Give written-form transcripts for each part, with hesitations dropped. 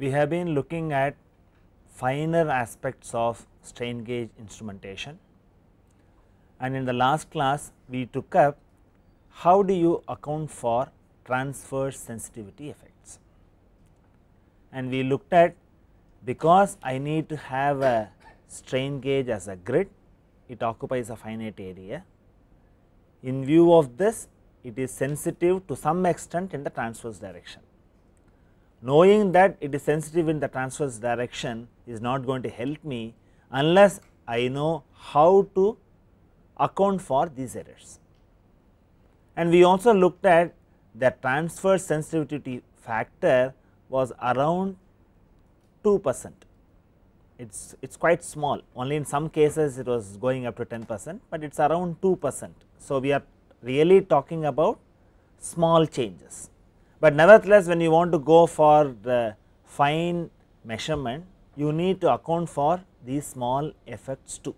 we have been looking at finer aspects of strain gauge instrumentation, and in the last class we took up how do you account for transverse sensitivity effects, and we looked at, because I need to have a strain gauge as a grid, it occupies a finite area. In view of this, it is sensitive to some extent in the transverse direction. Knowing that it is sensitive in the transverse direction is not going to help me unless I know how to account for these errors. And we also looked at the transverse sensitivity factor was around 2%. It's quite small, only in some cases it was going up to 10%, but it is around 2%. So, we are really talking about small changes, but nevertheless when you want to go for the fine measurement, you need to account for these small effects too.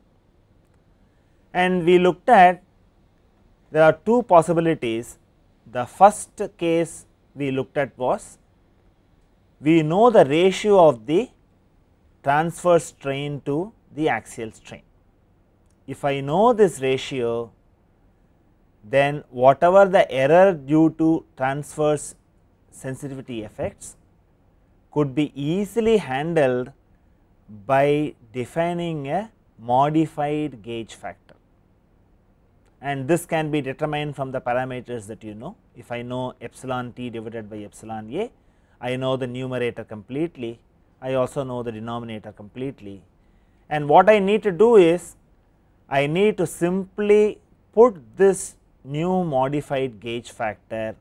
And we looked at, there are two possibilities. The first case we looked at was, we know the ratio of the transverse strain to the axial strain. If I know this ratio, then whatever the error due to transverse sensitivity effects could be easily handled by defining a modified gauge factor, and this can be determined from the parameters that you know. If I know epsilon t divided by epsilon a, I know the numerator completely, I also know the denominator completely, and what I need to do is, I need to simply put this new modified gauge factor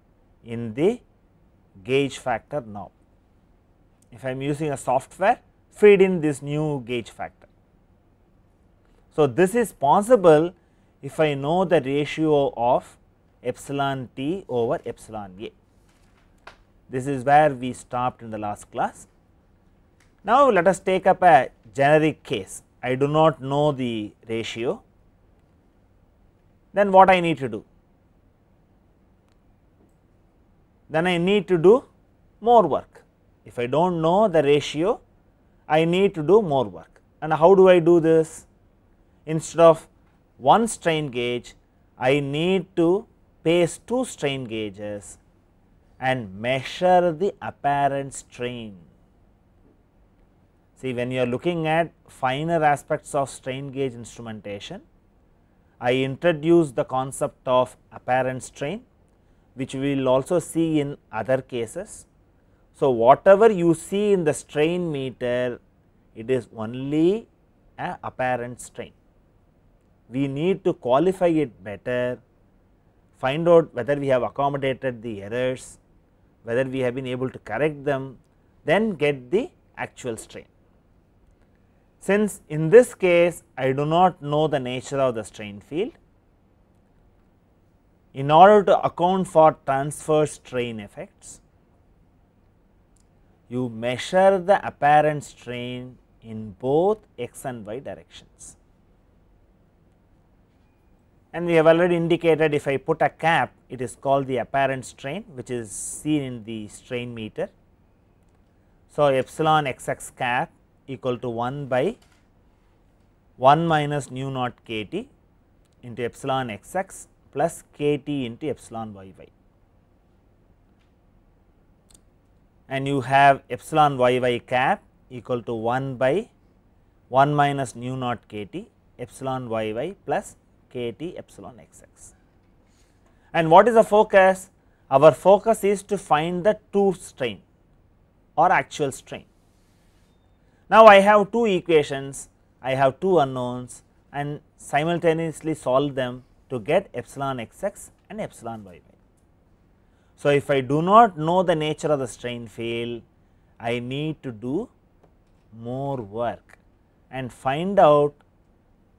in the gauge factor knob. If I am using a software, feed in this new gauge factor. So, this is possible if I know the ratio of epsilon t over epsilon a. This is where we stopped in the last class. Now, let us take up a generic case. I do not know the ratio, then what I need to do? Then I need to do more work. If I do not know the ratio, I need to do more work. And how do I do this? Instead of one strain gauge, I need to paste two strain gauges and measure the apparent strain. See, when you are looking at finer aspects of strain gauge instrumentation, I introduce the concept of apparent strain, which we will also see in other cases. So, whatever you see in the strain meter, it is only a apparent strain. We need to qualify it better, find out whether we have accommodated the errors, whether we have been able to correct them, then get the actual strain. Since in this case I do not know the nature of the strain field, in order to account for transverse strain effects, you measure the apparent strain in both x and y directions. And we have already indicated, if I put a cap, it is called the apparent strain, which is seen in the strain meter. So, epsilon x x cap equal to 1 by 1 minus nu naught k t into epsilon x x plus k t into epsilon y y, and you have epsilon y y cap equal to 1 by 1 minus nu naught k t epsilon y y plus k t epsilon x x. And what is the focus? Our focus is to find the true strain or actual strain. Now, I have two equations, I have two unknowns, and simultaneously solve them to get epsilon x x and epsilon y y. So, if I do not know the nature of the strain field, I need to do more work and find out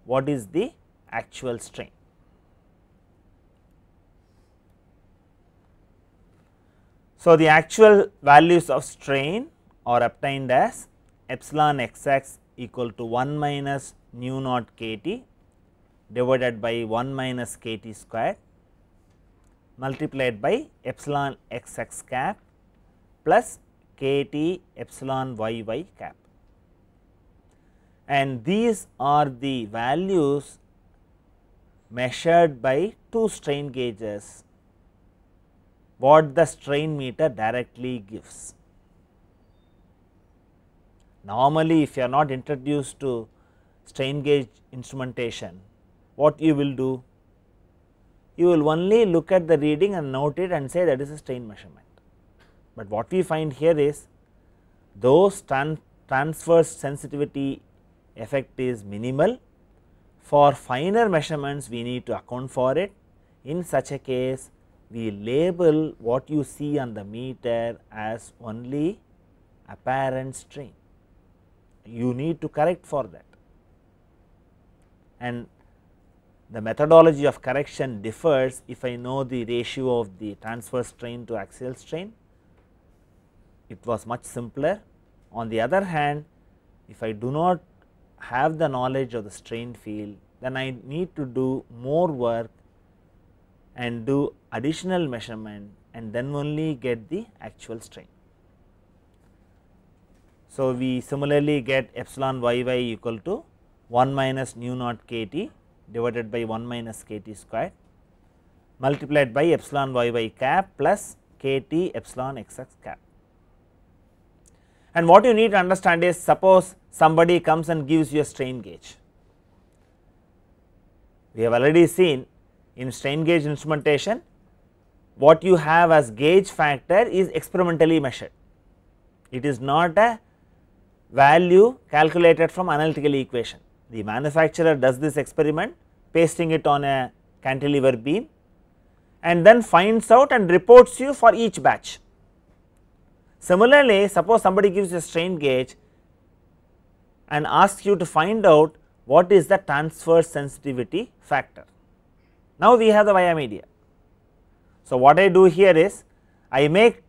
what is the actual strain. So, the actual values of strain are obtained as epsilon x x equal to 1 minus nu naught k t divided by 1 minus k t square multiplied by epsilon x x cap plus kT epsilon yy cap, and these are the values measured by two strain gauges, what the strain meter directly gives. Normally, if you are not introduced to strain gauge instrumentation, what you will do? You will only look at the reading and note it and say that is a strain measurement. But what we find here is those transverse sensitivity effect is minimal. For finer measurements we need to account for it. In such a case, we label what you see on the meter as only apparent strain. You need to correct for that, and the methodology of correction differs if I know the ratio of the transverse strain to axial strain. It was much simpler. On the other hand, if I do not have the knowledge of the strain field, then I need to do more work and do additional measurement and then only get the actual strain. So, we similarly get epsilon yy equal to 1 minus nu naught kT divided by 1 minus kT square multiplied by epsilon yy cap plus kT epsilon xx cap. And what you need to understand is, suppose somebody comes and gives you a strain gauge. We have already seen in strain gauge instrumentation, what you have as gauge factor is experimentally measured. It is not a value calculated from analytical equation. The manufacturer does this experiment, pasting it on a cantilever beam, and then finds out and reports you for each batch. Similarly, suppose somebody gives you a strain gauge and asks you to find out what is the transverse sensitivity factor. Now, we have the via media. So, what I do here is I make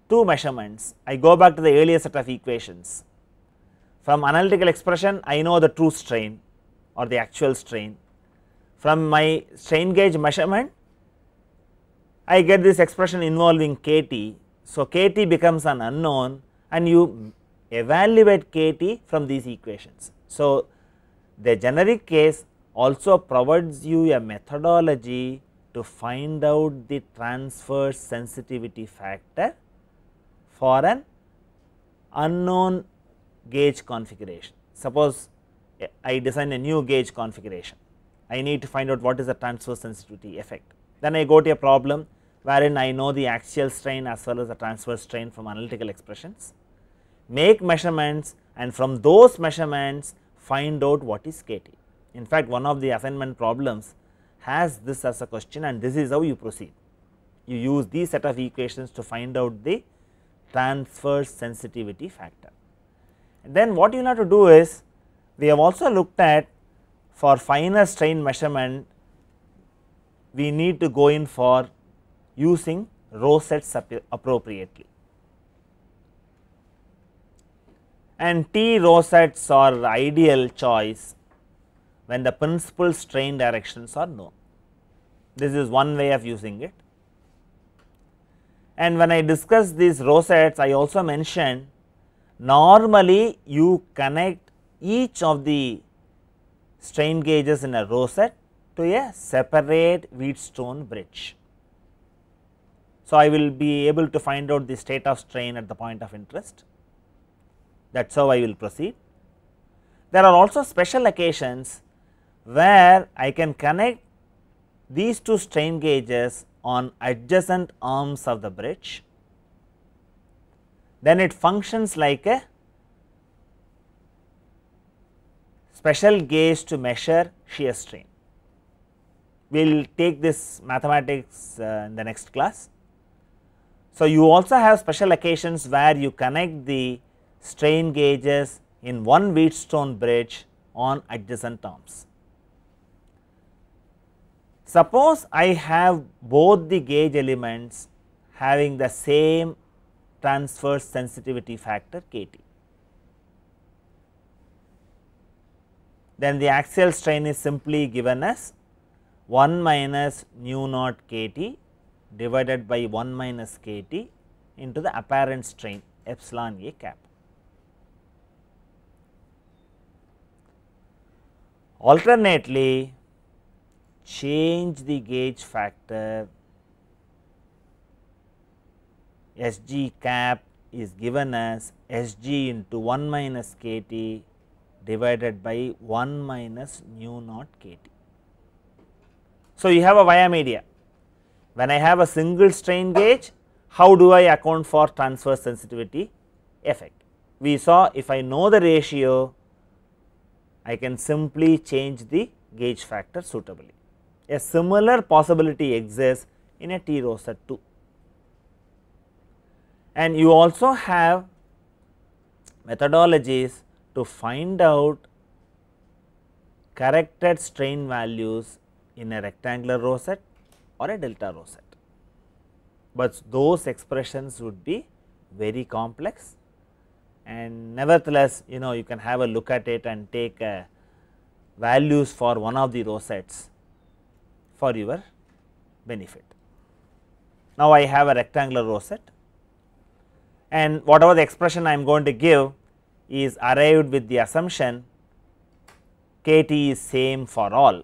two measurements. I go back to the earlier set of equations. From analytical expression, I know the true strain or the actual strain. From my strain gauge measurement, I get this expression involving kT. So, kT becomes an unknown and you evaluate kT from these equations. So, the generic case also provides you a methodology to find out the transverse sensitivity factor for an unknown gauge configuration. Suppose I design a new gauge configuration, I need to find out what is the transverse sensitivity effect. Then I go to a problem wherein I know the axial strain as well as the transverse strain from analytical expressions, make measurements and from those measurements find out what is kT. In fact, one of the assignment problems has this as a question, and this is how you proceed. You use these set of equations to find out the transverse sensitivity factor. And then what you will have to do is, we have also looked at for finer strain measurement, we need to go in for using row sets appropriately, and T row sets are ideal choice when the principal strain directions are known. This is one way of using it. And when I discuss these row sets, I also mentioned normally you connect each of the strain gauges in a row set to a separate Wheatstone bridge. So, I will be able to find out the state of strain at the point of interest. That is how I will proceed. There are also special occasions where I can connect these two strain gauges on adjacent arms of the bridge, then it functions like a special gauge to measure shear strain. We will take this mathematics in the next class. So, you also have special occasions where you connect the strain gauges in one Wheatstone bridge on adjacent arms. Suppose I have both the gauge elements having the same transverse sensitivity factor kT, then the axial strain is simply given as 1 minus nu naught kT divided by 1 minus kT into the apparent strain epsilon A cap. Alternately, change the gauge factor S g cap is given as S g into 1 minus k T divided by 1 minus nu naught k T. So, you have a via media. When I have a single strain gauge, how do I account for transverse sensitivity effect? We saw if I know the ratio, I can simply change the gauge factor suitably. A similar possibility exists in a T rosette too. And you also have methodologies to find out corrected strain values in a rectangular rosette or a delta rosette, but those expressions would be very complex, and nevertheless you can have a look at it and take values for one of the rosettes for your benefit. Now, I have a rectangular rosette, and whatever the expression I am going to give is arrived with the assumption k T is same for all,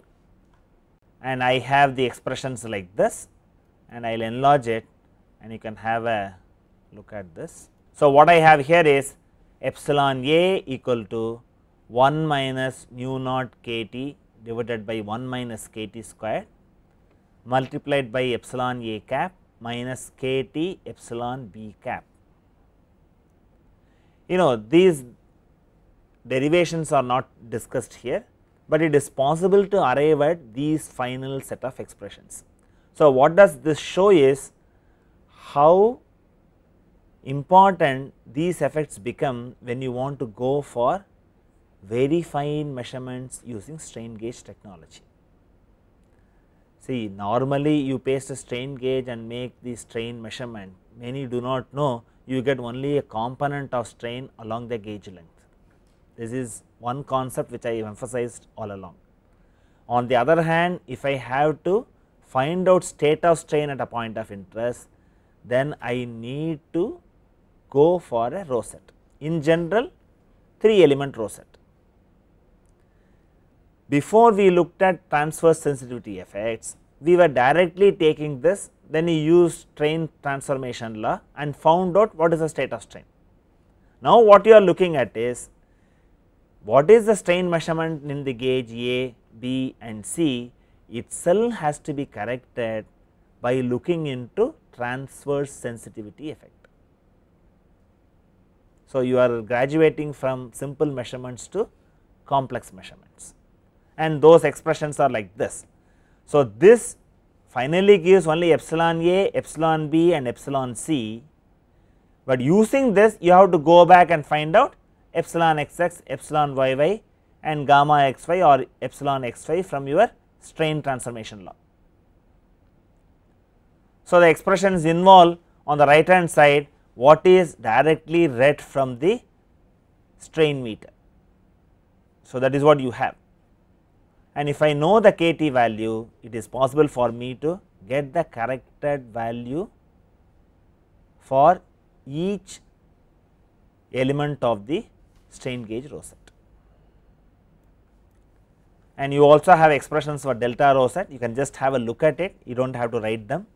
and I have the expressions like this, and I will enlarge it and you can have a look at this. So, what I have here is epsilon A equal to 1 minus nu naught k T divided by 1 minus k T squared multiplied by epsilon A cap minus k T epsilon B cap. These derivations are not discussed here, but it is possible to arrive at these final set of expressions. So, what does this show is how important these effects become when you want to go for very fine measurements using strain gauge technology. See, normally you paste a strain gauge and make the strain measurement, many do not know you get only a component of strain along the gauge length. This is one concept which I have emphasized all along. On the other hand, if I have to find out state of strain at a point of interest, then I need to go for a rosette, in general 3 element rosette. Before we looked at transverse sensitivity effects, we were directly taking this, then we used strain transformation law and found out what is the state of strain. Now, what you are looking at is what is the strain measurement in the gauge A, B and C itself has to be corrected by looking into transverse sensitivity effect. So, you are graduating from simple measurements to complex measurements, and those expressions are like this. So, this finally gives only epsilon A, epsilon B and epsilon C, but using this you have to go back and find out epsilon xx, epsilon yy and gamma xy or epsilon xy from your strain transformation law. So, the expressions involve on the right hand side what is directly read from the strain meter. So, that is what you have, and if I know the k T value, it is possible for me to get the corrected value for each element of the strain gauge rosette. And you also have expressions for delta rosette, you can just have a look at it, you do not have to write them.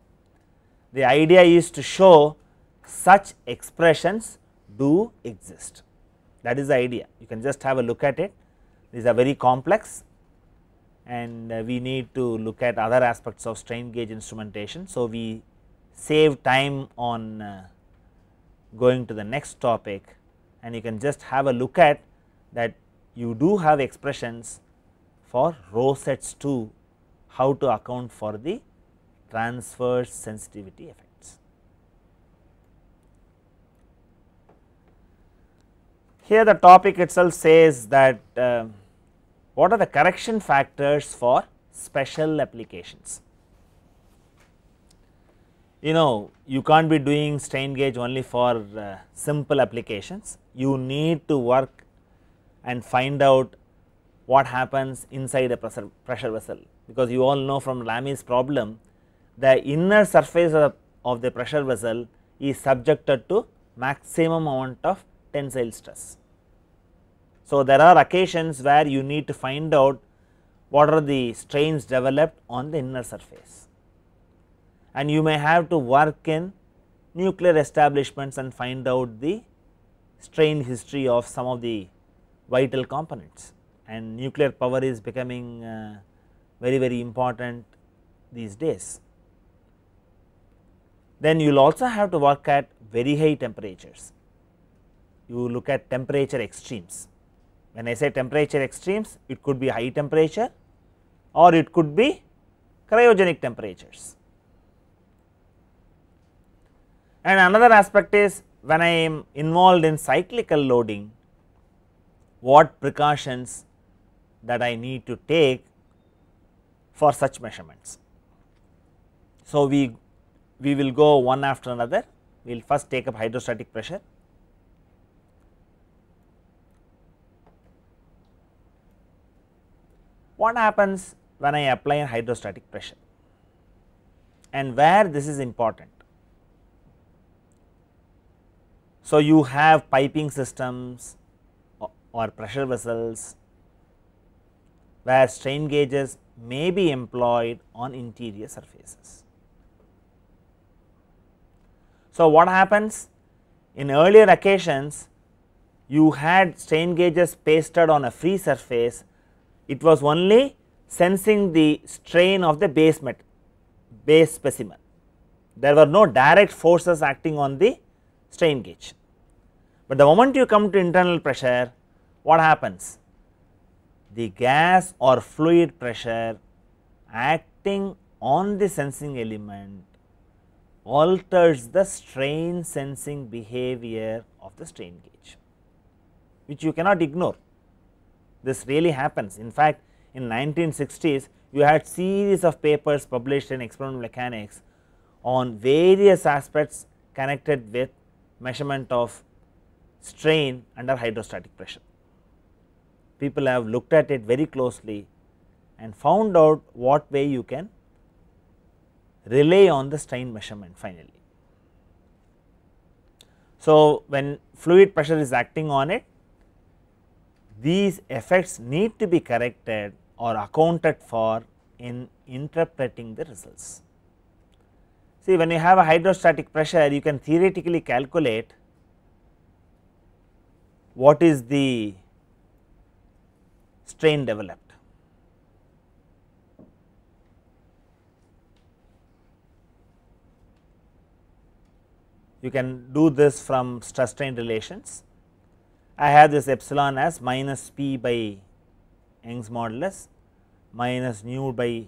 The idea is to show such expressions do exist, that is the idea. You can just have a look at it, these are very complex and we need to look at other aspects of strain gauge instrumentation. So, we save time on going to the next topic, and you can just have a look at that you do have expressions for rosettes too, how to account for the transverse sensitivity effects. Here the topic itself says that what are the correction factors for special applications. You can't be doing strain gauge only for simple applications, you need to work and find out what happens inside a pressure vessel, because you all know from Lamy's problem the inner surface of the pressure vessel is subjected to maximum amount of tensile stress. So, there are occasions where you need to find out what are the strains developed on the inner surface, and you may have to work in nuclear establishments and find out the strain history of some of the vital components, and nuclear power is becoming very important these days. Then you will also have to work at very high temperatures. You look at temperature extremes. When I say temperature extremes, it could be high temperature or it could be cryogenic temperatures. And another aspect is, when I am involved in cyclical loading, what precautions that I need to take for such measurements. So, we will go one after another. We will first take up hydrostatic pressure. What happens when I apply hydrostatic pressure, and where this is important? So, you have piping systems or pressure vessels where strain gauges may be employed on interior surfaces. So, what happens in earlier occasions, you had strain gauges pasted on a free surface. It was only sensing the strain of the base specimen. There were no direct forces acting on the strain gauge, but the moment you come to internal pressure, what happens? The gas or fluid pressure acting on the sensing element alters the strain sensing behavior of the strain gauge, which you cannot ignore. This really happens. In fact, in 1960s you had series of papers published in experimental mechanics on various aspects connected with measurement of strain under hydrostatic pressure. People have looked at it very closely and found out what way you can rely on the strain measurement finally. So, when fluid pressure is acting on it, these effects need to be corrected or accounted for in interpreting the results. See, when you have a hydrostatic pressure, you can theoretically calculate what is the strain developed. You can do this from stress strain relations. I have this epsilon as minus p by Young's modulus minus nu by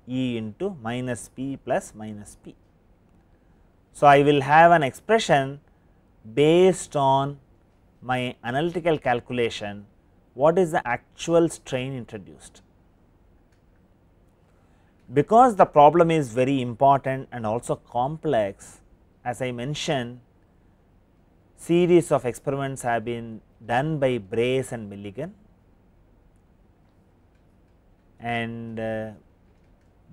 E into minus p plus minus p. So, I will have an expression based on my analytical calculation, what is the actual strain introduced. Because the problem is very important and also complex, as I mentioned, series of experiments have been done by Brace and Milligan, and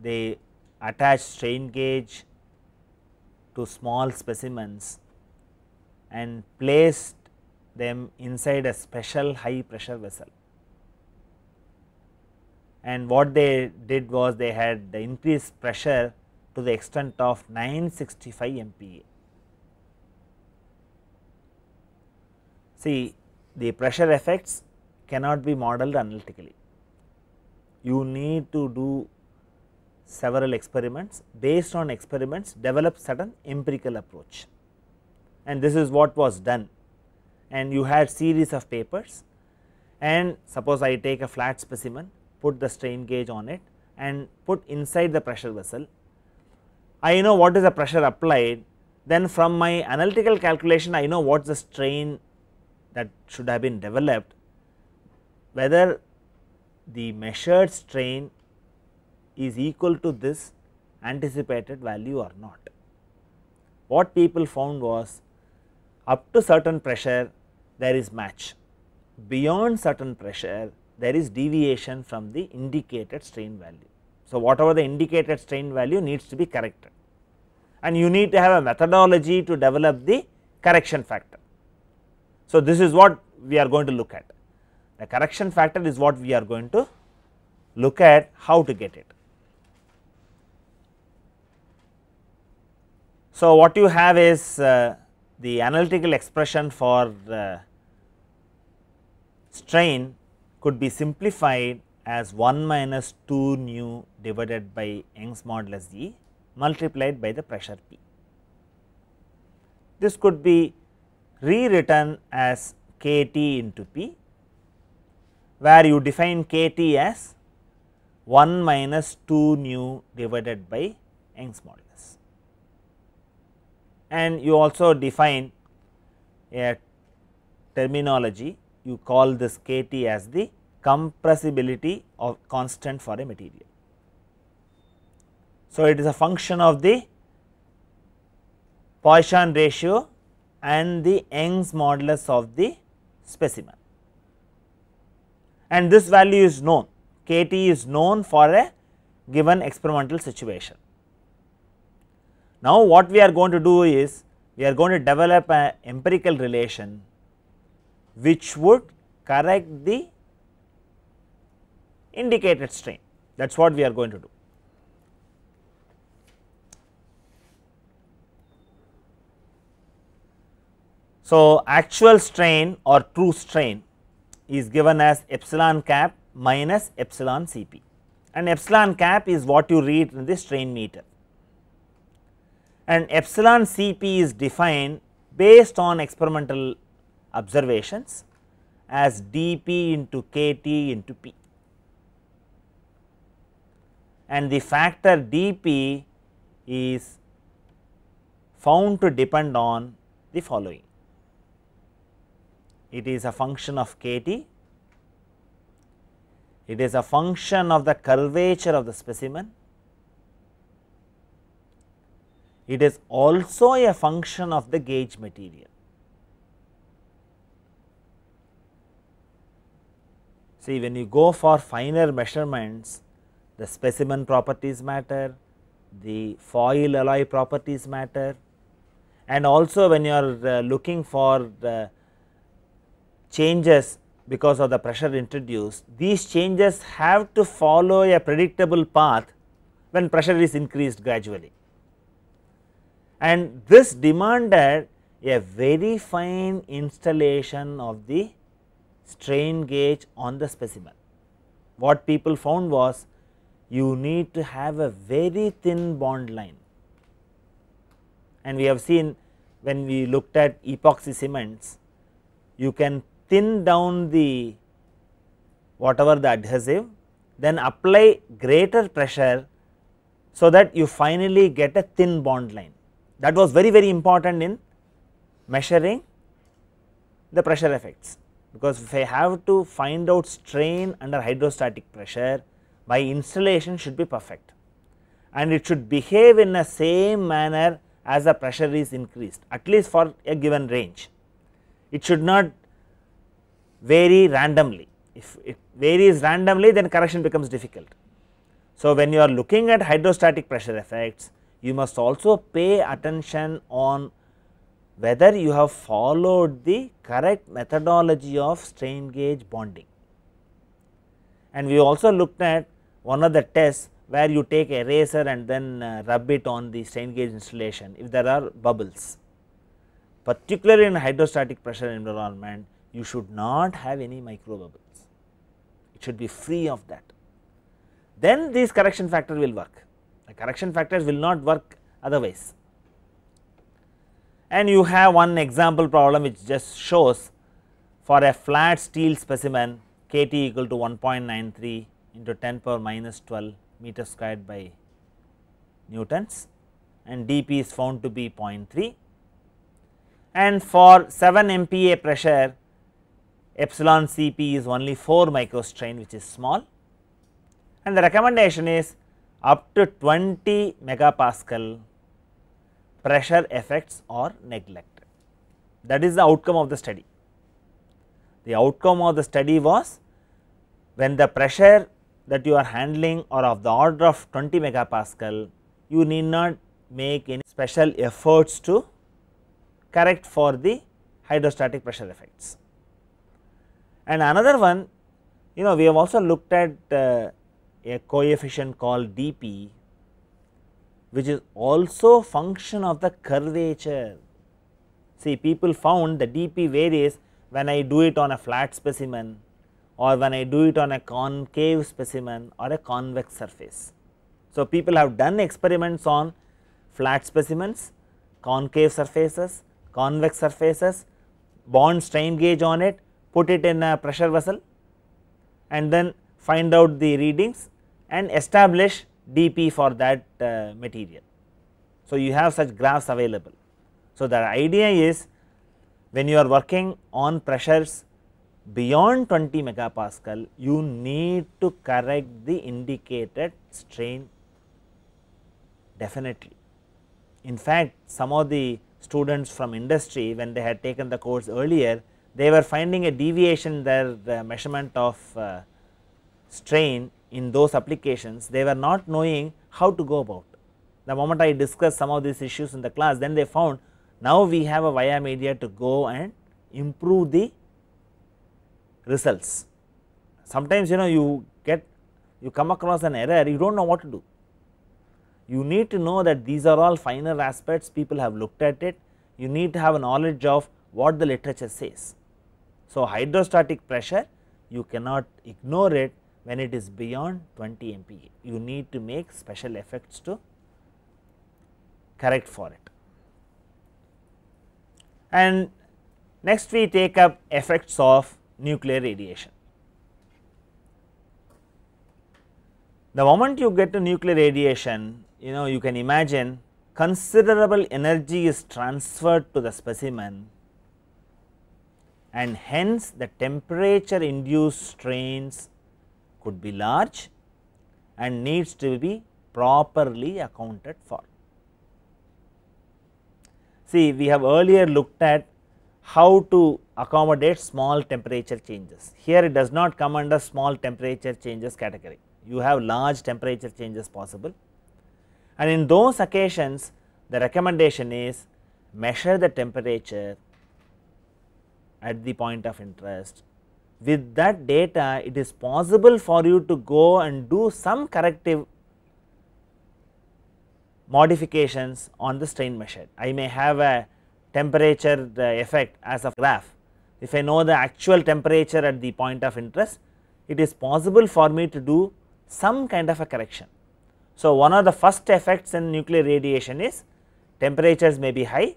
they attach strain gauge to small specimens and placed them inside a special high pressure vessel. And what they did was, they had the increased pressure to the extent of 965 MPa. See, the pressure effects cannot be modeled analytically. You need to do several experiments, based on experiments develop certain empirical approach, and this is what was done. And you had series of papers, and suppose I take a flat specimen, put the strain gauge on it and put inside the pressure vessel. I know what is the pressure applied, then from my analytical calculation I know what is the strain that should have been developed, whether the measured strain is equal to this anticipated value or not. What people found was, up to certain pressure there is match, beyond certain pressure there is deviation from the indicated strain value. So, whatever the indicated strain value needs to be corrected, and you need to have a methodology to develop the correction factor. So, this is what we are going to look at. The correction factor is what we are going to look at, how to get it. So, what you have is the analytical expression for strain could be simplified as 1 minus 2 nu divided by Young's modulus E multiplied by the pressure P. This could be rewritten as kT into P, where you define kT as 1 minus 2 nu divided by Young's modulus, and you also define a terminology, you call this kT as the compressibility of constant for a material. So, it is a function of the Poisson ratio and the Young's modulus of the specimen, and this value is known, kT is known for a given experimental situation. Now, what we are going to do is, we are going to develop an empirical relation which would correct the indicated strain, that is what we are going to do. So, actual strain or true strain is given as epsilon cap minus epsilon Cp, and epsilon cap is what you read in the strain meter, and epsilon Cp is defined based on experimental observations as dP into kT into P, and the factor dP is found to depend on the following. It is a function of kT, it is a function of the curvature of the specimen, it is also a function of the gauge material. See, when you go for finer measurements, the specimen properties matter, the foil alloy properties matter, and also when you are looking for the changes because of the pressure introduced, these changes have to follow a predictable path when pressure is increased gradually, and this demanded a very fine installation of the strain gauge on the specimen. What people found was, you need to have a very thin bond line, and we have seen when we looked at epoxy cements, you can thin down the whatever the adhesive, then apply greater pressure, so that you finally get a thin bond line. That was very, very important in measuring the pressure effects, because if I have to find out strain under hydrostatic pressure, my installation should be perfect, and it should behave in the same manner as the pressure is increased, at least for a given range. It should not vary randomly. If it varies randomly, then correction becomes difficult. So, when you are looking at hydrostatic pressure effects, you must also pay attention on whether you have followed the correct methodology of strain gauge bonding. And we also looked at one of the tests where you take a eraser and then rub it on the strain gauge installation if there are bubbles. Particularly in hydrostatic pressure environment, you should not have any micro bubbles, it should be free of that. Then these correction factors will work, the correction factors will not work otherwise. And you have one example problem which just shows, for a flat steel specimen, kT equal to 1.93 into 10 power minus 12 meter squared by newtons, and dP is found to be 0.3, and for 7 MPa pressure, epsilon Cp is only 4 microstrain, which is small, and the recommendation is up to 20 megapascal pressure effects are neglected. That is the outcome of the study. The outcome of the study was, when the pressure that you are handling are of the order of 20 megapascal, you need not make any special efforts to correct for the hydrostatic pressure effects. And another one, we have also looked at a coefficient called dP, which is also function of the curvature. See, people found the dP varies when I do it on a flat specimen, or when I do it on a concave specimen or a convex surface. So, people have done experiments on flat specimens, concave surfaces, convex surfaces, bond strain gauge on it, put it in a pressure vessel, and then find out the readings and establish dP for that material. So, you have such graphs available. So, the idea is when you are working on pressures beyond 20 megapascal, you need to correct the indicated strain definitely. In fact, some of the students from industry, when they had taken the course earlier, they were finding a deviation in their measurement of strain in those applications. They were not knowing how to go about. The moment I discussed some of these issues in the class, then they found now we have a via media to go and improve the results. Sometimes you come across an error, you do not know what to do. You need to know that these are all finer aspects, people have looked at it, you need to have a knowledge of what the literature says. So, hydrostatic pressure, you cannot ignore it when it is beyond 20 MPa, you need to make special effects to correct for it. And next we take up effects of nuclear radiation. The moment you get to nuclear radiation, you can imagine considerable energy is transferred to the specimen, and hence the temperature induced strains could be large and needs to be properly accounted for. See, we have earlier looked at how to accommodate small temperature changes. Here it does not come under small temperature changes category, you have large temperature changes possible, and in those occasions the recommendation is measure the temperature at the point of interest. With that data, it is possible for you to go and do some corrective modifications on the strain measured. I may have a temperature effect as a graph. If I know the actual temperature at the point of interest, it is possible for me to do some kind of a correction. So, one of the first effects in nuclear radiation is temperatures may be high.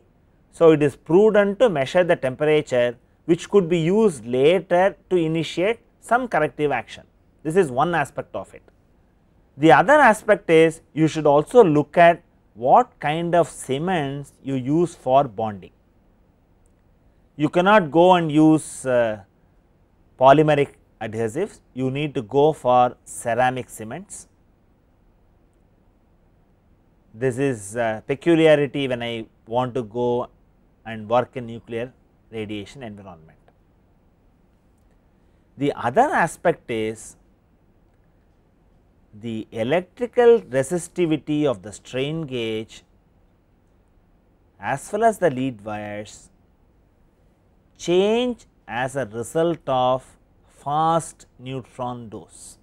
So, it is prudent to measure the temperature, which could be used later to initiate some corrective action. This is one aspect of it. The other aspect is you should also look at what kind of cements you use for bonding. You cannot go and use polymeric adhesives, you need to go for ceramic cements. This is peculiarity when I want to go and work in nuclear radiation environment. The other aspect is the electrical resistivity of the strain gauge as well as the lead wires change as a result of fast neutron dose.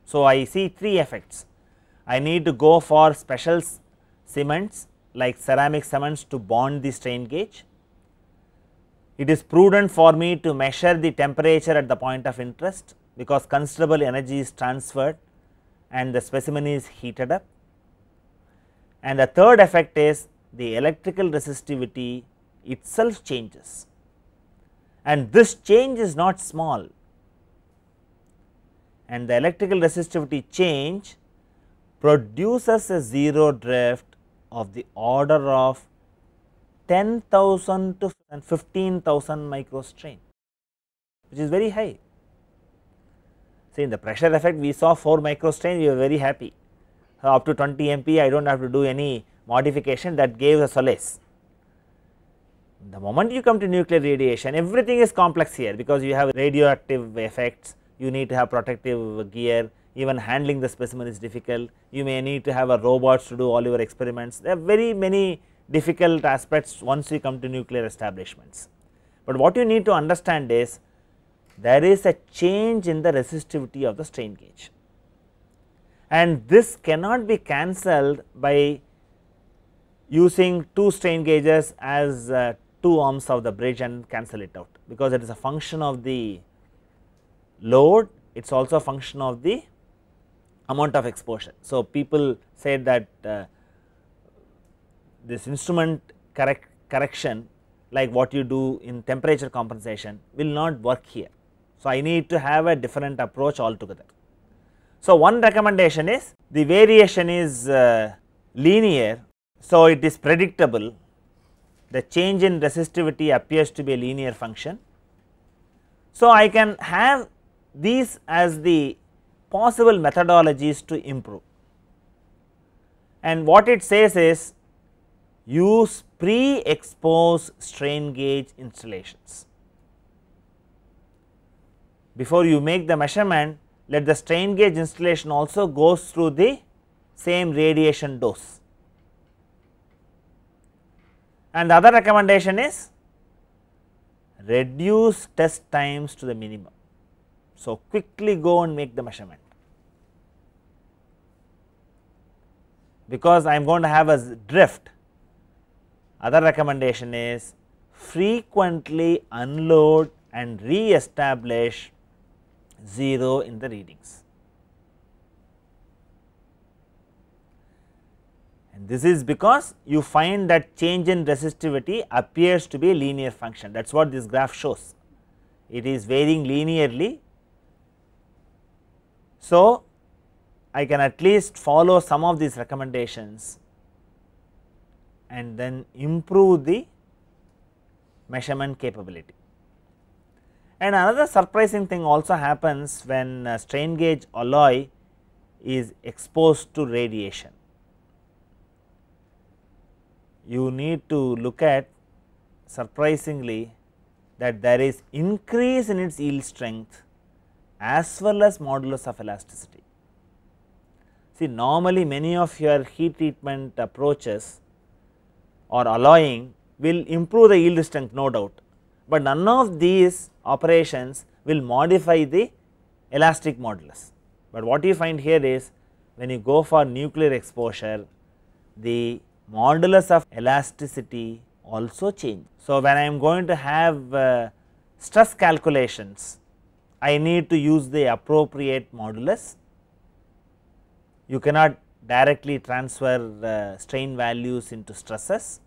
So, I see three effects. I need to go for special cements like ceramic cements to bond the strain gauge. It is prudent for me to measure the temperature at the point of interest, because considerable energy is transferred and the specimen is heated up. And the third effect is the electrical resistivity itself changes, and this change is not small, and the electrical resistivity change produces a zero drift of the order of 10,000 to 15,000 microstrain, which is very high. See, in the pressure effect we saw 4 microstrain, we were very happy. Up to 20 MPa, I do not have to do any modification, that gave a solace. The moment you come to nuclear radiation, everything is complex here, because you have radioactive effects, you need to have protective gear, even handling the specimen is difficult, you may need to have a robots to do all your experiments. There are very many difficult aspects once you come to nuclear establishments. But what you need to understand is there is a change in the resistivity of the strain gauge, and this cannot be cancelled by using two strain gauges as two arms of the bridge and cancel it out, because it is a function of the load, it is also a function of the amount of exposure. So, people say that this instrument correction like what you do in temperature compensation will not work here. So, I need to have a different approach altogether. So, one recommendation is the variation is linear. So, it is predictable, the change in resistivity appears to be a linear function. So, I can have these as the possible methodologies to improve, and what it says is use pre-exposed strain gauge installations. Before you make the measurement, let the strain gauge installation also goes through the same radiation dose. And the other recommendation is reduce test times to the minimum. So, quickly go and make the measurement, because I am going to have a drift. Other recommendation is frequently unload and re-establish 0 in the readings, and this is because you find that change in resistivity appears to be a linear function. That is what this graph shows, it is varying linearly. So, I can at least follow some of these recommendations and then improve the measurement capability. And another surprising thing also happens when strain gauge alloy is exposed to radiation. You need to look at, surprisingly, that there is increase in its yield strength as well as modulus of elasticity. See, normally many of your heat treatment approaches or alloying will improve the yield strength, no doubt, but none of these operations will modify the elastic modulus. But what you find here is when you go for nuclear exposure, the modulus of elasticity also change. So, when I am going to have stress calculations, I need to use the appropriate modulus. You cannot directly transfer strain values into stresses.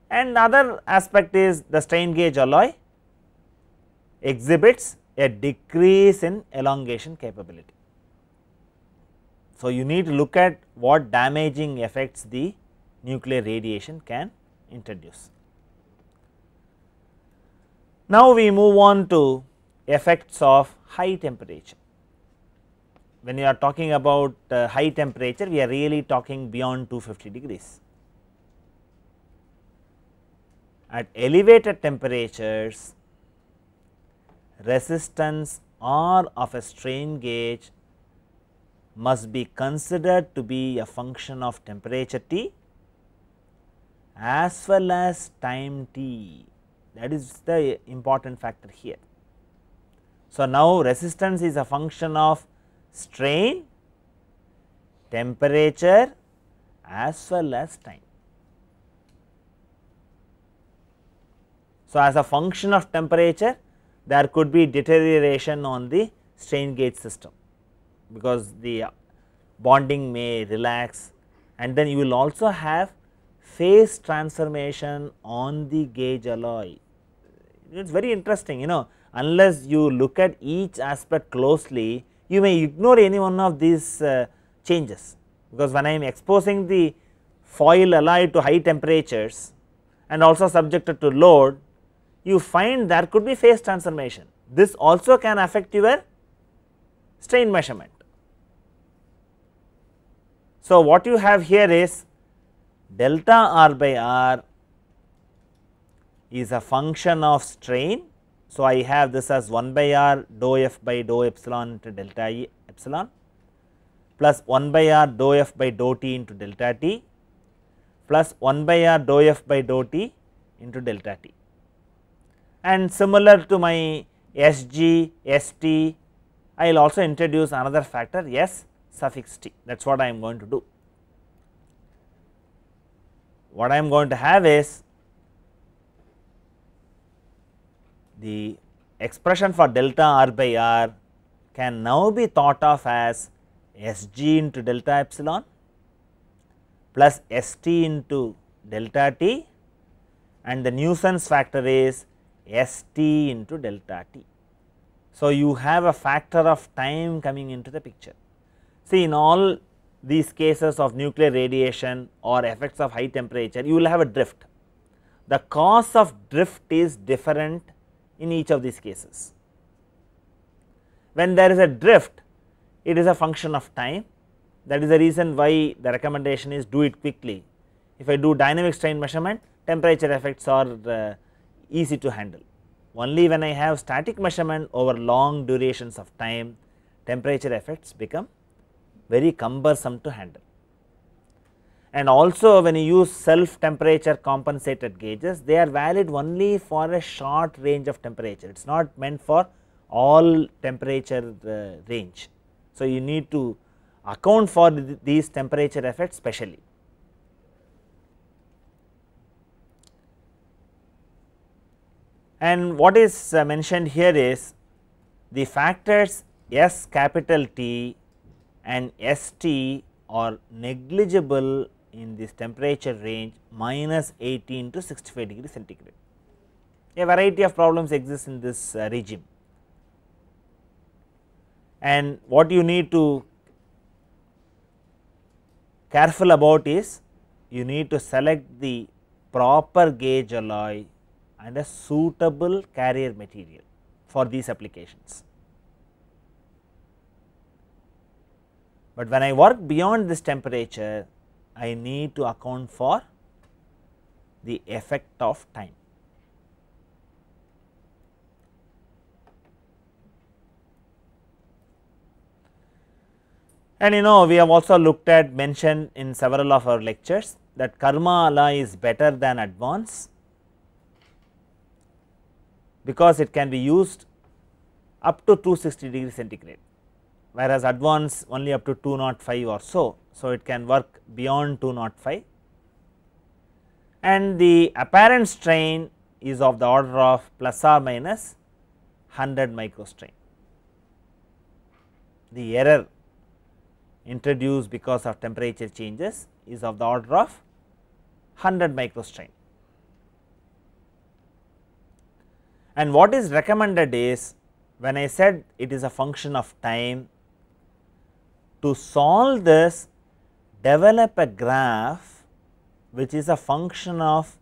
And other aspect is the strain gauge alloy exhibits a decrease in elongation capability. So, you need to look at what damaging effects the nuclear radiation can introduce. Now, we move on to effects of high temperature. When you are talking about high temperature, we are really talking beyond 250 degrees. At elevated temperatures, resistance R of a strain gauge must be considered to be a function of temperature T as well as time T. That is the important factor here. So, now resistance is a function of strain, temperature as well as time. So, as a function of temperature, there could be deterioration on the strain gauge system, because the bonding may relax, and then you will also have phase transformation on the gauge alloy. It is very interesting, unless you look at each aspect closely, you may ignore any one of these changes, because when I am exposing the foil alloy to high temperatures and also subjected to load, you find there could be phase transformation. This also can affect your strain measurement. So, what you have here is delta R by R is a function of strain. So, I have this as 1 by r dou f by dou epsilon into delta E epsilon plus 1 by r dou f by dou t into delta t plus 1 by r dou f by dou t into delta t. And similar to my Sg, St, I will also introduce another factor S suffix t, that is what I am going to do. What I am going to have is the expression for delta r by r can now be thought of as Sg into delta epsilon plus St into delta t, and the nuisance factor is St into delta t. So, you have a factor of time coming into the picture. See, in all these cases of nuclear radiation or effects of high temperature, you will have a drift. The cause of drift is different in each of these cases. When there is a drift, it is a function of time. That is the reason why the recommendation is do it quickly. If I do dynamic strain measurement, temperature effects are easy to handle. Only when I have static measurement over long durations of time, temperature effects become very cumbersome to handle. And also when you use self temperature compensated gauges, they are valid only for a short range of temperature, it is not meant for all temperature range. So, you need to account for these temperature effects specially. And what is mentioned here is the factors S capital T and St are negligible in this temperature range minus 18 to 65 degree centigrade. A variety of problems exist in this regime, and what you need to careful about is you need to select the proper gauge alloy and a suitable carrier material for these applications. But when I work beyond this temperature, I need to account for the effect of time. And we have also looked at, mentioned in several of our lectures, that Karma alloy is better than advance, because it can be used up to 260 degree centigrade, whereas advance only up to 205 or so. So, it can work beyond 205, and the apparent strain is of the order of plus or minus 100 microstrain. The error introduced because of temperature changes is of the order of 100 microstrain. And what is recommended is, when I said it is a function of time, to solve this, develop a graph which is a function of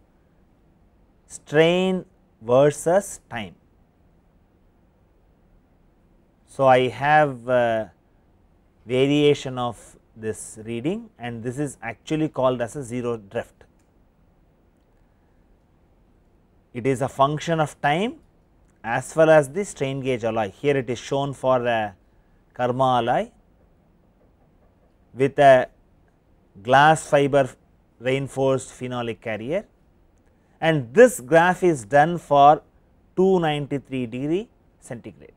strain versus time. So, I have variation of this reading, and this is actually called as a zero drift. It is a function of time as well as the strain gauge alloy. Here it is shown for a Karma alloy with a glass fiber reinforced phenolic carrier, and this graph is done for 293 degree centigrade.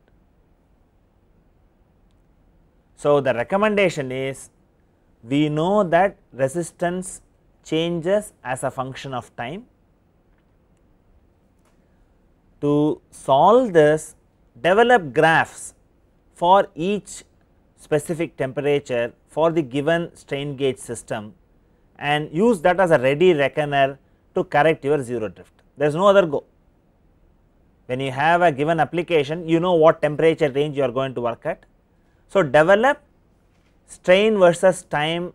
So, the recommendation is, we know that resistance changes as a function of time. To solve this, develop graphs for each specific temperature for the given strain gauge system, and use that as a ready reckoner to correct your zero drift. There is no other go. When you have a given application, you know what temperature range you are going to work at. So, develop strain versus time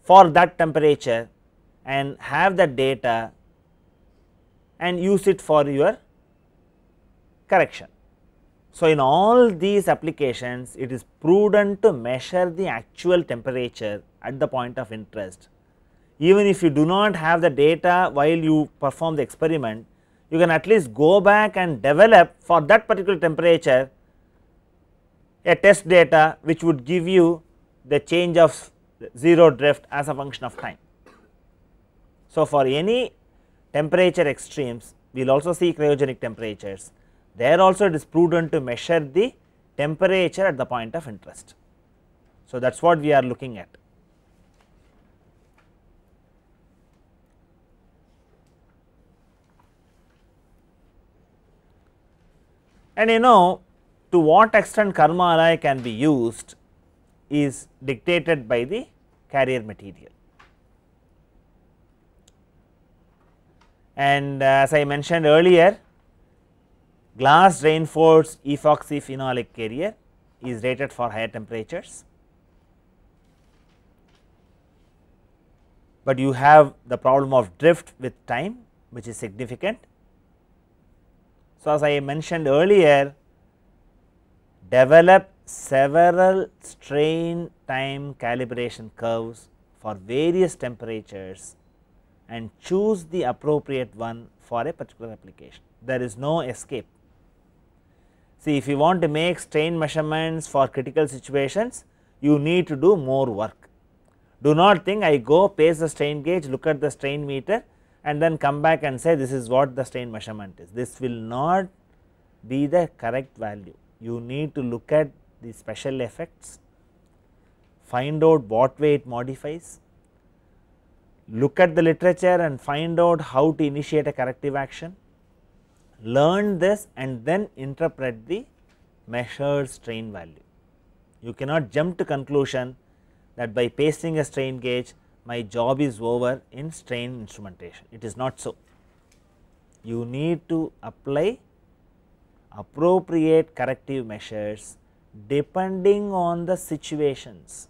for that temperature and have the data and use it for your correction. So, in all these applications, it is prudent to measure the actual temperature at the point of interest. Even if you do not have the data while you perform the experiment, you can at least go back and develop for that particular temperature a test data which would give you the change of 0 drift as a function of time. So, for any temperature extremes, we will also see cryogenic temperatures. There also it is prudent to measure the temperature at the point of interest. So, that is what we are looking at. And to what extent Karma alloy can be used is dictated by the carrier material. And as I mentioned earlier, glass reinforced epoxy phenolic carrier is rated for higher temperatures, but you have the problem of drift with time, which is significant. So, as I mentioned earlier, develop several strain time calibration curves for various temperatures and choose the appropriate one for a particular application. There is no escape. See, if you want to make strain measurements for critical situations, you need to do more work. Do not think I go pace the strain gauge, look at the strain meter and then come back and say this is what the strain measurement is. This will not be the correct value. You need to look at the special effects, find out what way it modifies, look at the literature and find out how to initiate a corrective action, learn this and then interpret the measured strain value. You cannot jump to conclusion that by pasting a strain gauge my job is over in strain instrumentation. It is not so. You need to apply appropriate corrective measures depending on the situations.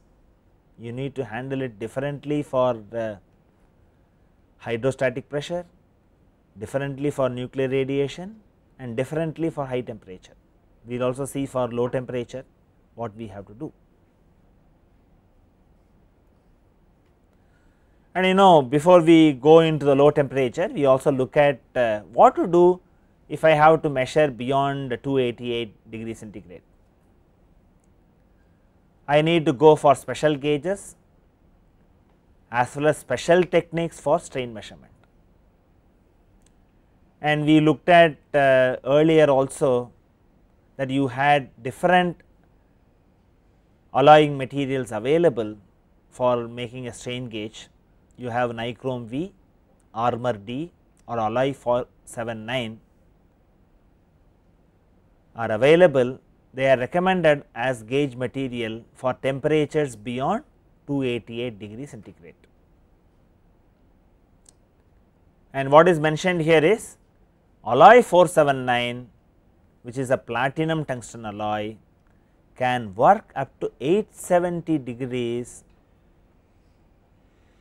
You need to handle it differently for the hydrostatic pressure, differently for nuclear radiation and differently for high temperature. We will also see for low temperature what we have to do. And before we go into the low temperature, we also look at what to do if I have to measure beyond 288 degree centigrade. I need to go for special gauges as well as special techniques for strain measurement. And we looked at earlier also that you had different alloying materials available for making a strain gauge. You have nichrome V, armor D or alloy 479 are available. They are recommended as gauge material for temperatures beyond 288 degree centigrade. And what is mentioned here is alloy 479, which is a platinum tungsten alloy, can work up to 870 degrees,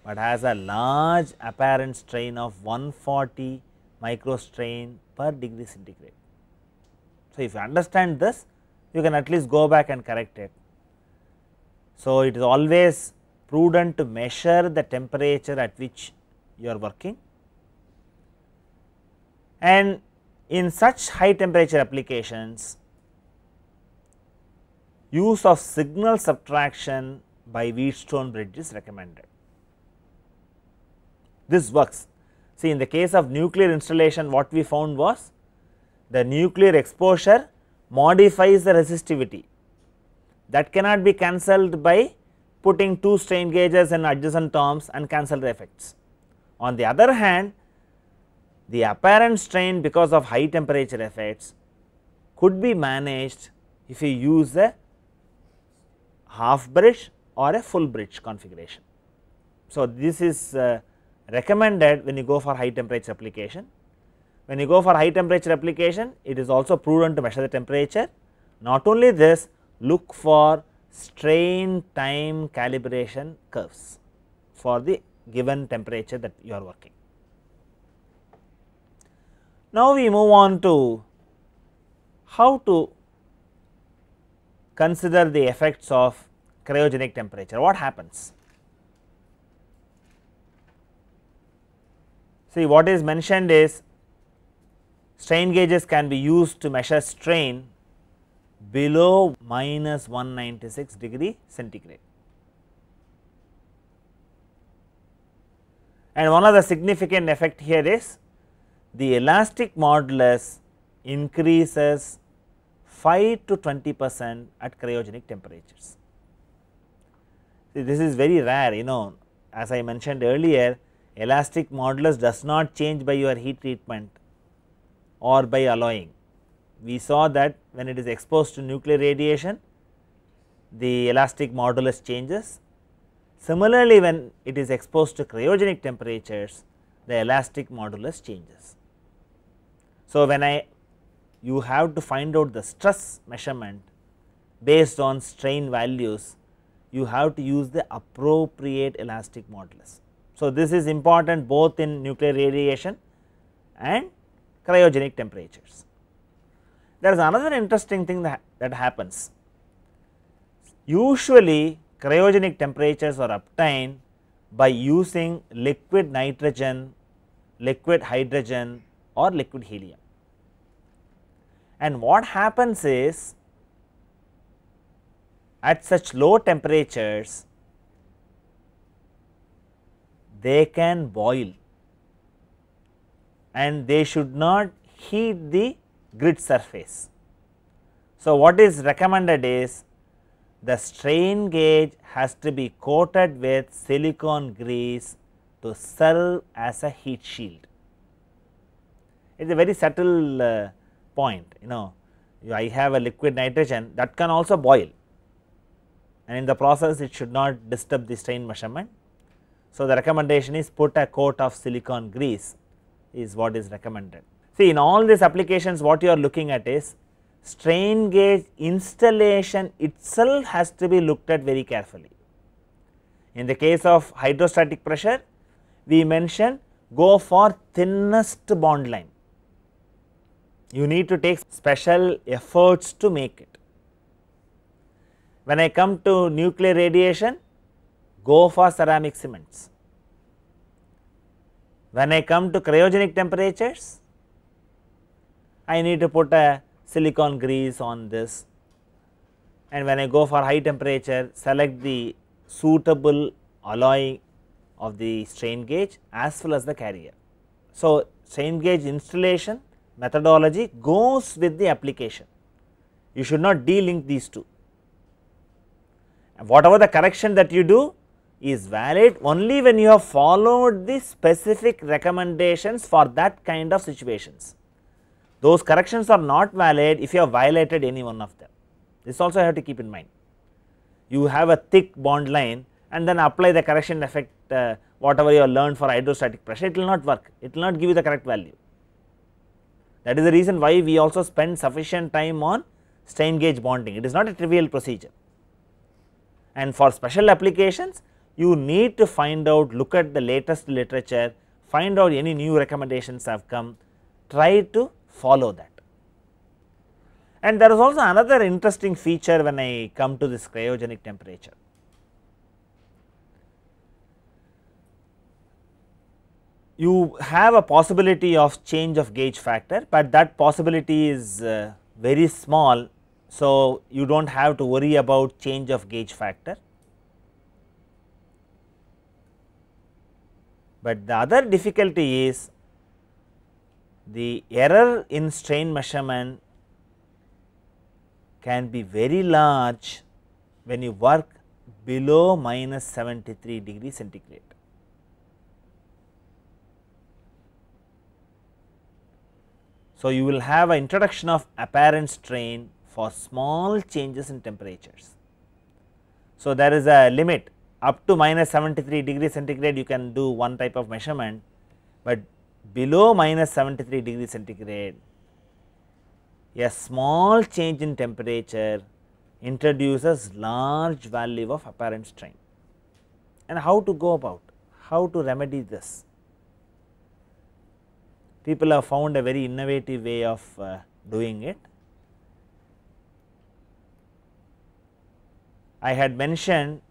but has a large apparent strain of 140 microstrain per degree centigrade. So, if you understand this, you can at least go back and correct it. So, it is always prudent to measure the temperature at which you are working, and in such high temperature applications, use of signal subtraction by Wheatstone bridge is recommended. This works. See, in the case of nuclear installation, what we found was the nuclear exposure modifies the resistivity. That cannot be cancelled by putting two strain gauges in adjacent terms and cancel the effects. On the other hand, the apparent strain because of high temperature effects could be managed if you use a half bridge or a full bridge configuration. So, this is recommended when you go for high temperature application. When you go for high temperature application, it is also prudent to measure the temperature. Not only this, look for strain time calibration curves for the given temperature that you are working. Now, we move on to how to consider the effects of cryogenic temperature. What happens? See, what is mentioned is strain gauges can be used to measure strain below minus 196 degree centigrade. And one of the significant effect here is the elastic modulus increases 5 to 20% at cryogenic temperatures. See, this is very rare, as I mentioned earlier, elastic modulus does not change by your heat treatment or by alloying. We saw that when it is exposed to nuclear radiation, the elastic modulus changes. Similarly, when it is exposed to cryogenic temperatures, the elastic modulus changes. So, when you have to find out the stress measurement based on strain values, you have to use the appropriate elastic modulus. So, this is important both in nuclear radiation and cryogenic temperatures. There is another interesting thing that happens. Usually cryogenic temperatures are obtained by using liquid nitrogen, liquid hydrogen or liquid helium. And what happens is, at such low temperatures they can boil and they should not heat the grid surface. So, what is recommended is the strain gauge has to be coated with silicone grease to serve as a heat shield. It is a very subtle point, I have a liquid nitrogen that can also boil, and in the process it should not disturb the strain measurement. So, the recommendation is put a coat of silicone grease is what is recommended. See, in all these applications what you are looking at is strain gauge installation itself has to be looked at very carefully. In the case of hydrostatic pressure, we mentioned go for thinnest bond line. You need to take special efforts to make it. When I come to nuclear radiation, go for ceramic cements. When I come to cryogenic temperatures, I need to put a silicone grease on this, and when I go for high temperature, select the suitable alloy of the strain gauge as well as the carrier. So, strain gauge installation methodology goes with the application. You should not de-link these two. And whatever the correction that you do is valid only when you have followed the specific recommendations for that kind of situations. Those corrections are not valid if you have violated any one of them. This also you have to keep in mind. You have a thick bond line and then apply the correction effect whatever you have learned for hydrostatic pressure, it will not work, it will not give you the correct value. That is the reason why we also spend sufficient time on strain gauge bonding. It is not a trivial procedure, and for special applications you need to find out, look at the latest literature, find out any new recommendations have come, try to follow that. And there is also another interesting feature when I come to this cryogenic temperature. You have a possibility of change of gauge factor, but that possibility is very small. So, you do not have to worry about change of gauge factor. But the other difficulty is the error in strain measurement can be very large when you work below minus 73 degree centigrade. So, you will have an introduction of apparent strain for small changes in temperatures. So, there is a limit up to minus 73 degree centigrade you can do one type of measurement, but below minus 73 degree centigrade a small change in temperature introduces large value of apparent strain. And how to go about, how to remedy this? People have found a very innovative way of doing it. I had mentioned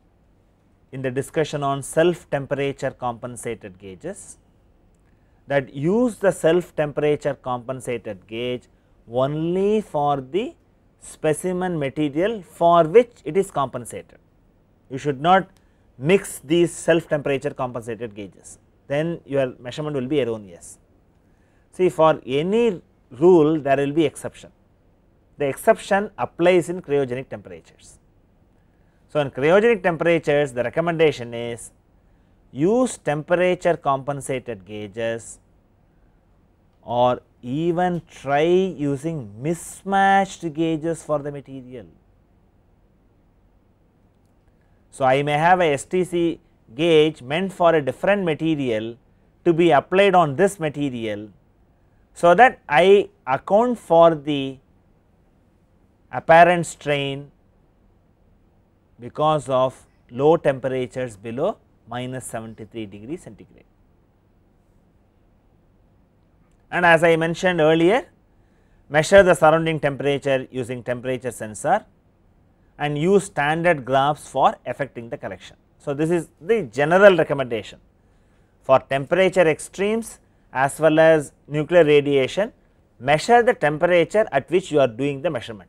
in the discussion on self temperature compensated gauges that use the self temperature compensated gauge only for the specimen material for which it is compensated. You should not mix these self temperature compensated gauges, then your measurement will be erroneous. See, for any rule there will be exception. The exception applies in cryogenic temperatures. So, in cryogenic temperatures the recommendation is use temperature compensated gauges or even try using mismatched gauges for the material. So, I may have a STC gauge meant for a different material to be applied on this material, so that I account for the apparent strain because of low temperatures below minus 73 degrees centigrade. And as I mentioned earlier, measure the surrounding temperature using temperature sensor and use standard graphs for effecting the correction. So, this is the general recommendation for temperature extremes as well as nuclear radiation. Measure the temperature at which you are doing the measurement,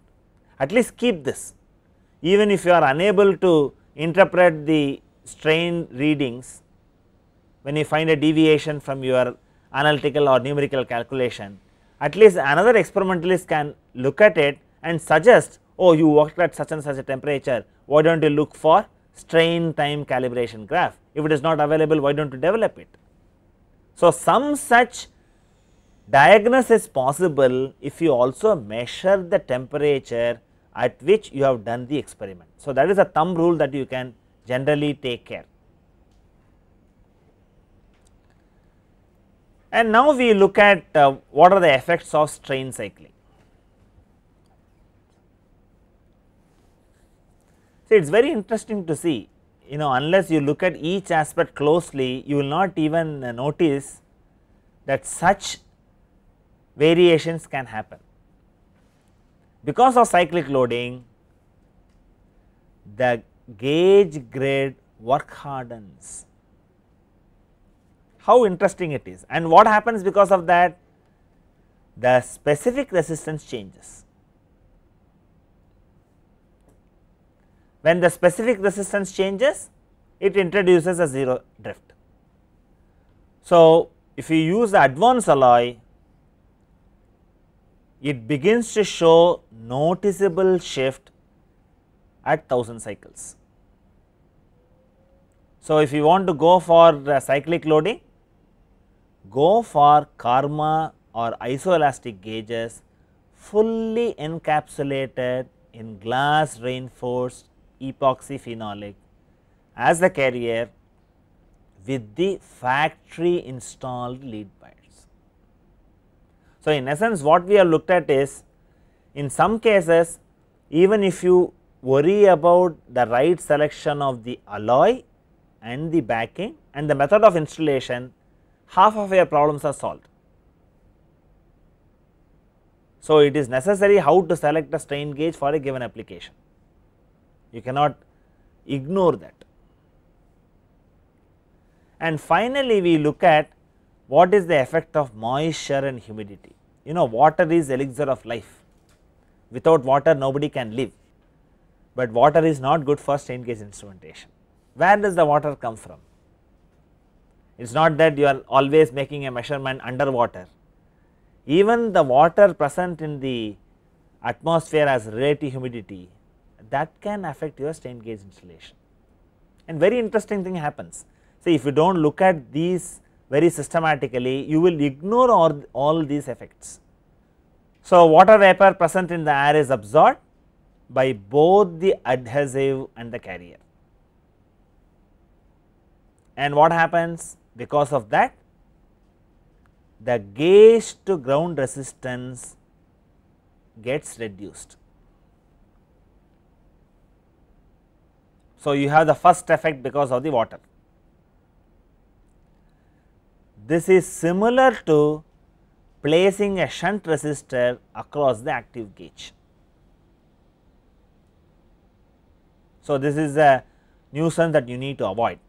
at least keep this. Even if you are unable to interpret the strain readings, when you find a deviation from your analytical or numerical calculation, at least another experimentalist can look at it and suggest, oh, you worked at such and such a temperature, why do not you look for strain time calibration graph? If it is not available, why do not you develop it? So, some such diagnosis is possible if you also measure the temperature at which you have done the experiment. So, that is a thumb rule that you can generally take care. And now we look at what are the effects of strain cycling. See, it is very interesting to see, unless you look at each aspect closely, you will not even notice that such variations can happen. Because of cyclic loading, the gauge grid work hardens. How interesting it is, and what happens because of that? The specific resistance changes. When the specific resistance changes, it introduces a zero drift. So, if you use the advanced alloy, it begins to show noticeable shift at 1000 cycles. So, if you want to go for cyclic loading, go for Karma or isoelastic gauges fully encapsulated in glass reinforced epoxy phenolic as the carrier with the factory installed lead wires. So, in essence what we have looked at is, in some cases even if you worry about the right selection of the alloy and the backing and the method of installation, half of your problems are solved. So, it is necessary how to select a strain gauge for a given application. You cannot ignore that. And finally, we look at what is the effect of moisture and humidity. Water is elixir of life. Without water nobody can live, but water is not good for strain gauge instrumentation. Where does the water come from? It is not that you are always making a measurement underwater. Even the water present in the atmosphere as relative humidity, that can affect your strain gauge installation. And very interesting thing happens. See, if you do not look at these very systematically, you will ignore all these effects. So, water vapor present in the air is absorbed by both the adhesive and the carrier. And what happens because of that? The gauge to ground resistance gets reduced. So, you have the first effect because of the water. This is similar to placing a shunt resistor across the active gauge. So, this is a nuisance that you need to avoid.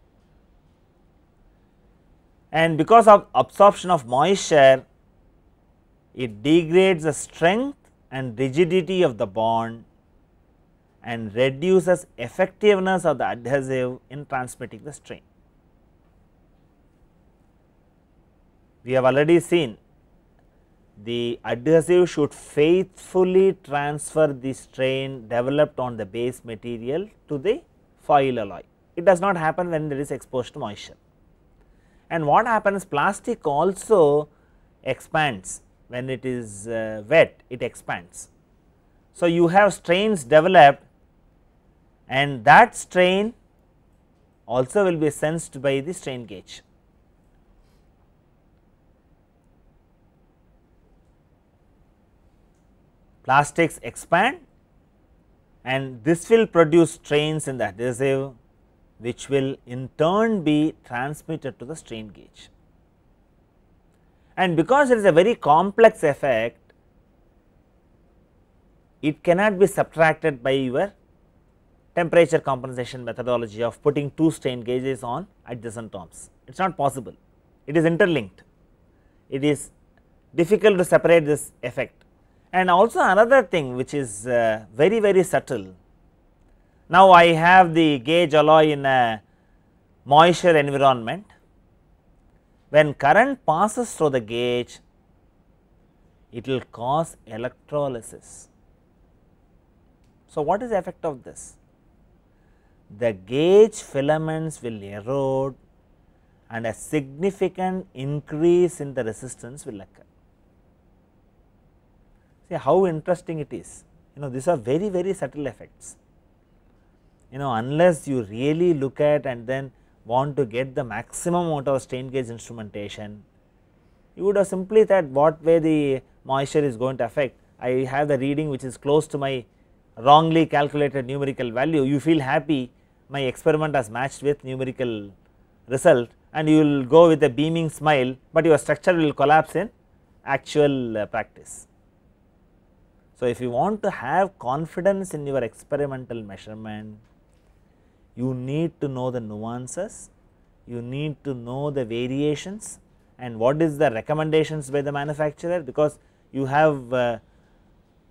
and because of absorption of moisture, it degrades the strength and rigidity of the bond and reduces effectiveness of the adhesive in transmitting the strain. We have already seen the adhesive should faithfully transfer the strain developed on the base material to the foil alloy. It does not happen when there is exposed to moisture. And what happens, plastic also expands when it is wet, it expands. So, you have strains developed and that strain also will be sensed by the strain gauge. Plastics expand and this will produce strains in the adhesive, which will in turn be transmitted to the strain gauge. And because it is a very complex effect, it cannot be subtracted by your temperature compensation methodology of putting two strain gauges on adjacent arms. It is not possible, it is interlinked, it is difficult to separate this effect. And also another thing which is very subtle. Now, I have the gauge alloy in a moisture environment. When current passes through the gauge, it will cause electrolysis. So, what is the effect of this? The gauge filaments will erode and a significant increase in the resistance will occur. See how interesting it is. These are very subtle effects. Unless you really look at and then want to get the maximum out of strain gauge instrumentation, you would have simply thought what way the moisture is going to affect. I have the reading which is close to my wrongly calculated numerical value, you feel happy, my experiment has matched with numerical result and you will go with a beaming smile, but your structure will collapse in actual practice. So, if you want to have confidence in your experimental measurement, you need to know the nuances, you need to know the variations and what is the recommendations by the manufacturer, because you have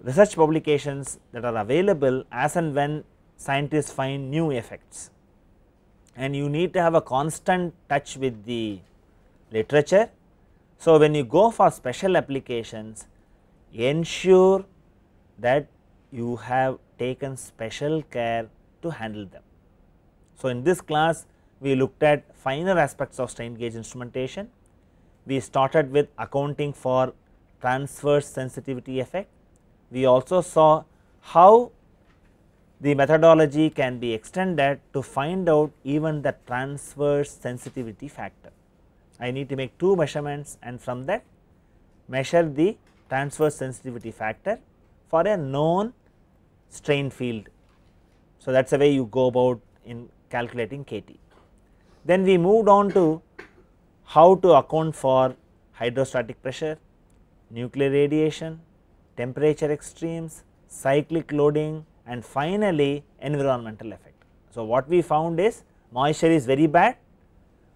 research publications that are available as and when scientists find new effects, and you need to have a constant touch with the literature. So, when you go for special applications, ensure that you have taken special care to handle them. So, in this class we looked at finer aspects of strain gauge instrumentation. We started with accounting for transverse sensitivity effect. We also saw how the methodology can be extended to find out even the transverse sensitivity factor. I need to make two measurements and from that measure the transverse sensitivity factor for a known strain field. So, that is the way you go about in calculating KT. Then we moved on to how to account for hydrostatic pressure, nuclear radiation, temperature extremes, cyclic loading and finally environmental effect. So, what we found is moisture is very bad.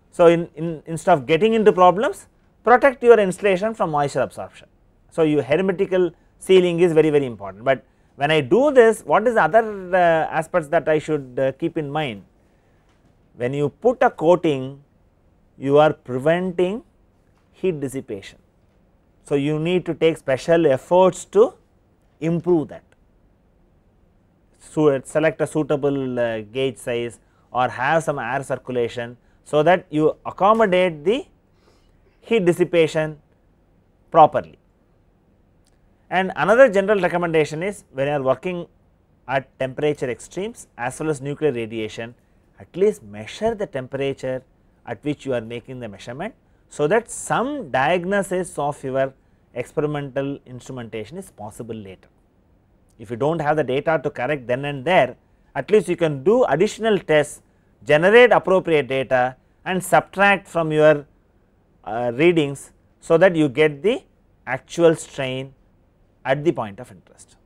So, instead of getting into problems, protect your installation from moisture absorption. So, your hermetical sealing is very important, but when I do this, what is the other aspects that I should keep in mind? When you put a coating, you are preventing heat dissipation. So, you need to take special efforts to improve that. So, select a suitable gauge size or have some air circulation, so that you accommodate the heat dissipation properly. And another general recommendation is when you are working at temperature extremes as well as nuclear radiation, at least measure the temperature at which you are making the measurement, so that some diagnosis of your experimental instrumentation is possible later. If you do not have the data to correct then and there, at least you can do additional tests, generate appropriate data and subtract from your readings, so that you get the actual strain at the point of interest.